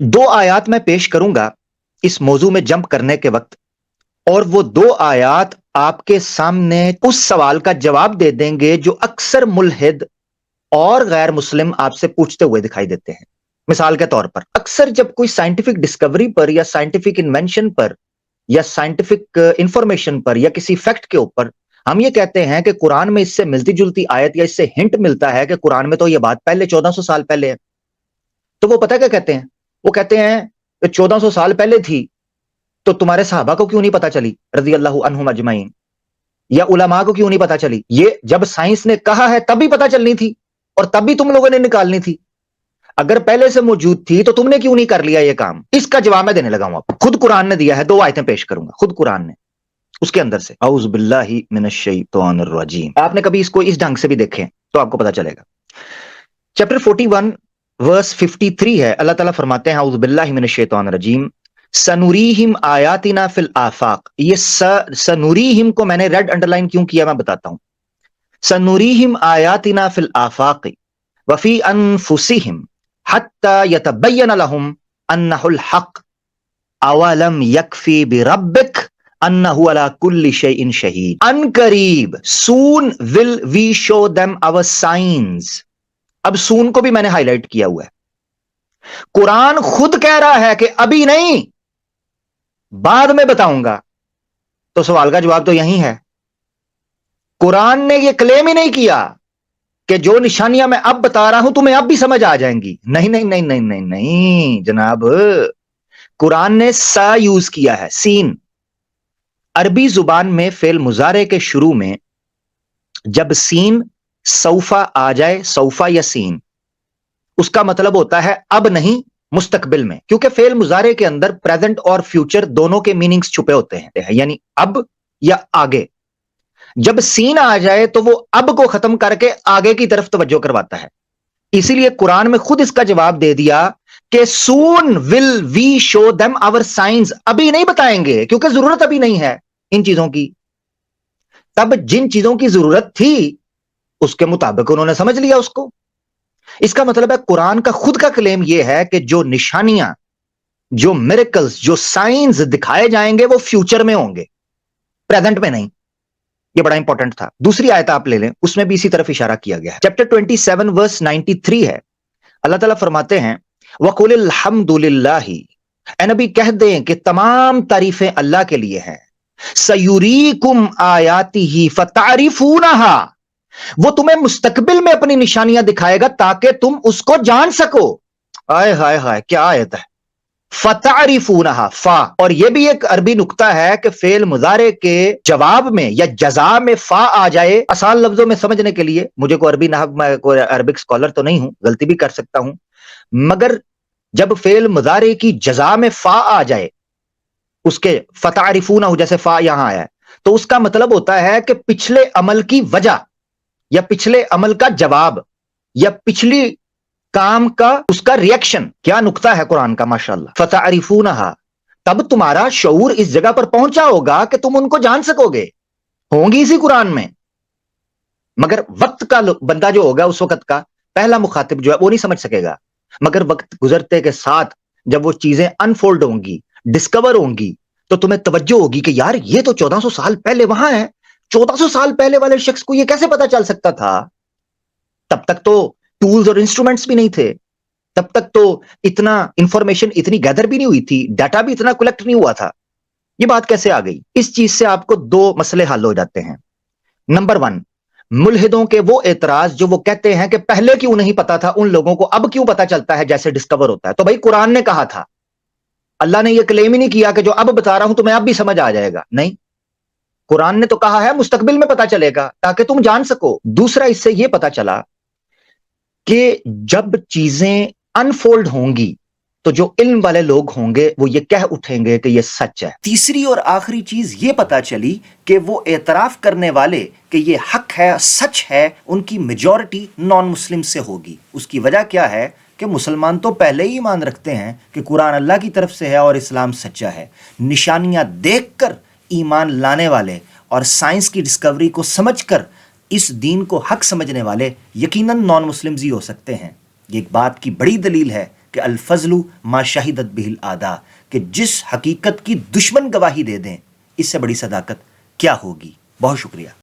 دو آیات میں پیش کروں گا اس موضوع میں جمپ کرنے کے وقت، اور وہ دو آیات آپ کے سامنے اس سوال کا جواب دے دیں گے جو اکثر ملحد اور غیر مسلم آپ سے پوچھتے ہوئے دکھائی دیتے ہیں۔ مثال کے طور پر اکثر جب کوئی سائنٹیفک ڈسکوری پر یا سائنٹیفک انوینشن پر یا سائنٹیفک انفارمیشن پر یا کسی فیکٹ کے اوپر ہم یہ کہتے ہیں کہ قرآن میں اس سے ملتی جلتی آیت یا اس سے ہنٹ ملتا ہے کہ قرآن میں تو یہ بات پہلے 1400 سال پہلے ہے، تو وہ پتہ کیا کہتے ہیں؟ وہ کہتے ہیں کہ 1400 سال پہلے تھی تو تمہارے صحابہ کو کیوں نہیں پتا چلی رضی اللہ عنہم اجمعین، یا علماء کو کیوں نہیں پتا چلی؟ یہ جب سائنس نے کہا ہے تب بھی پتا چلنی تھی اور تب بھی تم لوگوں نے نکالنی تھی۔ اگر پہلے سے موجود تھی تو تم نے کیوں نہیں کر لیا یہ کام؟ اس کا جواب میں دینے لگا ہوں آپ، خود قرآن نے دیا ہے، دو آیتیں پیش کروں گا خود قرآن نے، اس کے اندر سے اعوذ باللہ من الشیطان الرجیم۔ آپ نے کبھی اس کو اس ڈھنگ سے بھی دیکھیں تو آپ کو پتا چلے گا۔ چیپٹر 41 ورس 53 ہے، اللہ تعالیٰ فرماتے ہیں اعوذ باللہ من الشیطان الرجیم سنوریہم آیاتنا فی الآفاق۔ یہ سنوریہم کو میں نے ریڈ انڈرلائن کیوں کیا میں بتاتا ہوں۔ سنوریہم آیاتنا فی الآفاق وفی انفسہم حتی یتبین لہم انہ الحق اولم یکفی بربک انہ علی کل شیء شہید۔ ان قریب soon will we show them our signs۔ اب سون کو بھی میں نے ہائی لائٹ کیا ہوا ہے۔ قرآن خود کہہ رہا ہے کہ ابھی نہیں، بعد میں بتاؤں گا، تو سوال کا جواب تو یہی ہے۔ قرآن نے یہ کلیم ہی نہیں کیا کہ جو نشانیاں میں اب بتا رہا ہوں تمہیں اب بھی سمجھ آ جائیں گی، نہیں نہیں نہیں نہیں نہیں نہیں جناب، قرآن نے سا یوز کیا ہے، سین۔ عربی زبان میں فعل مضارع کے شروع میں جب سین سوفا آ جائے، سوفا یا سین، اس کا مطلب ہوتا ہے اب نہیں، مستقبل میں، کیونکہ فعل مضارع کے اندر پریزنٹ اور فیوچر دونوں کے میننگز چھپے ہوتے ہیں، یعنی اب یا آگے۔ جب سین آ جائے تو وہ اب کو ختم کر کے آگے کی طرف توجہ کرواتا ہے۔ اسی لیے قرآن میں خود اس کا جواب دے دیا کہ سون ول وی شو دیم آور سائنز، ابھی نہیں بتائیں گے کیونکہ ضرورت ابھی نہیں ہے ان چیزوں کی۔ تب جن چیزوں کی ضرورت تھی اس کے مطابق انہوں نے سمجھ لیا اس کو۔ اس کا مطلب ہے قرآن کا خود کا کلیم یہ ہے کہ جو نشانیاں، جو میریکلز، جو سائنز دکھائے جائیں گے وہ فیوچر میں ہوں گے، پریزنٹ میں نہیں۔ یہ بڑا امپورٹنٹ تھا۔ دوسری آیت آپ لے لیں، اس میں بھی اسی طرف اشارہ کیا گیا ہے۔ چیپٹر 27 ورس 93 ہے، اللہ تعالیٰ فرماتے ہیں وَقُلِ الْحَمْدُ لِلَّهِ، اے نبی کہہ دیں کہ تمام تعریفیں اللہ کے لیے ہیں۔ سَيُرِيكُمْ آيَاتِهِ فَتَعْرِفُونَهَا، وہ تمہیں مستقبل میں اپنی نشانیاں دکھائے گا تاکہ تم اس کو جان سکو۔ آئے ہائے ہائے کیا آیت ہے، فَتَعْرِفُونَهَا، فا، اور یہ بھی ایک عربی نکتہ ہے کہ فعل مضارع کے جواب میں یا جزا میں فا آ جائے۔ آسان لفظوں میں سمجھنے کے لیے، مجھے کوئی عربی نحو، میں کوئی عربک اسکالر تو نہیں ہوں، غلطی بھی کر سکتا ہوں، مگر جب فعل مضارع کی جزا میں فا آ جائے، اس کے فَتَعْرِفُونَهُ جیسے فا یہاں آیا ہے، تو اس کا مطلب ہوتا ہے کہ پچھلے عمل کی وجہ یا پچھلے عمل کا جواب یا پچھلی کام کا اس کا ریئیکشن۔ کیا نکتہ ہے قرآن کا، ماشاءاللہ۔ فَتَعْرِفُونَهَا، تب تمہارا شعور اس جگہ پر پہنچا ہوگا کہ تم ان کو جان سکو گے، ہوں گی اسی قرآن میں۔ مگر وقت کا بندہ جو ہوگا، اس وقت کا پہلا مخاطب جو ہے وہ نہیں سمجھ سکے گا، مگر وقت گزرتے کے ساتھ جب وہ چیزیں انفولڈ ہوں گی، ڈسکور ہوں گی، تو تمہیں توجہ ہوگی کہ یار یہ تو 1400 سال پہلے وہاں ہے، 1400 سال پہلے والے شخص کو یہ کیسے پتا چل سکتا تھا؟ تب تک تو ٹولز اور انسٹرومنٹس بھی نہیں تھے، تب تک تو اتنا انفارمیشن اتنی گیدر بھی نہیں ہوئی تھی، ڈیٹا بھی اتنا کلیکٹ نہیں ہوا تھا۔ یہ بات کیسے آ گئی؟ اس چیز سے آپ کو دو مسئلے حل ہو جاتے ہیں۔ نمبر 1، ملحدوں کے وہ اعتراض جو وہ کہتے ہیں کہ پہلے کیوں نہیں پتا تھا ان لوگوں کو، اب کیوں پتا چلتا ہے جیسے ڈسکور ہوتا ہے؟ تو بھائی قرآن نے کہا تھا، اللہ نے یہ کلیم ہی نہیں کیا کہ جو اب بتا رہا ہوں تمہیں اب بھی سمجھ آ جائے گا، نہیں، قرآن نے تو کہا ہے مستقبل میں پتا چلے گا تاکہ تم جان سکو۔ دوسرا، اس سے یہ پتا چلا کہ جب چیزیں انفولڈ ہوں گی تو جو علم والے لوگ ہوں گے وہ یہ کہہ اٹھیں گے کہ یہ سچ ہے۔ تیسری اور آخری چیز یہ پتا چلی کہ وہ اعتراف کرنے والے کہ یہ حق ہے، سچ ہے، ان کی میجورٹی نان مسلم سے ہوگی۔ اس کی وجہ کیا ہے کہ مسلمان تو پہلے ہی ایمان رکھتے ہیں کہ قرآن اللہ کی طرف سے ہے اور اسلام سچا ہے۔ نشانیاں دیکھ کر ایمان لانے والے اور سائنس کی ڈسکوری کو سمجھ کر اس دین کو حق سمجھنے والے یقیناً نان مسلمز ہی ہو سکتے ہیں۔ یہ ایک بات کی بڑی دلیل ہے کہ الفضل ما شہدت بہ الاعداء، کہ جس حقیقت کی دشمن گواہی دے دیں، اس سے بڑی صداقت کیا ہوگی. بہت شکریہ.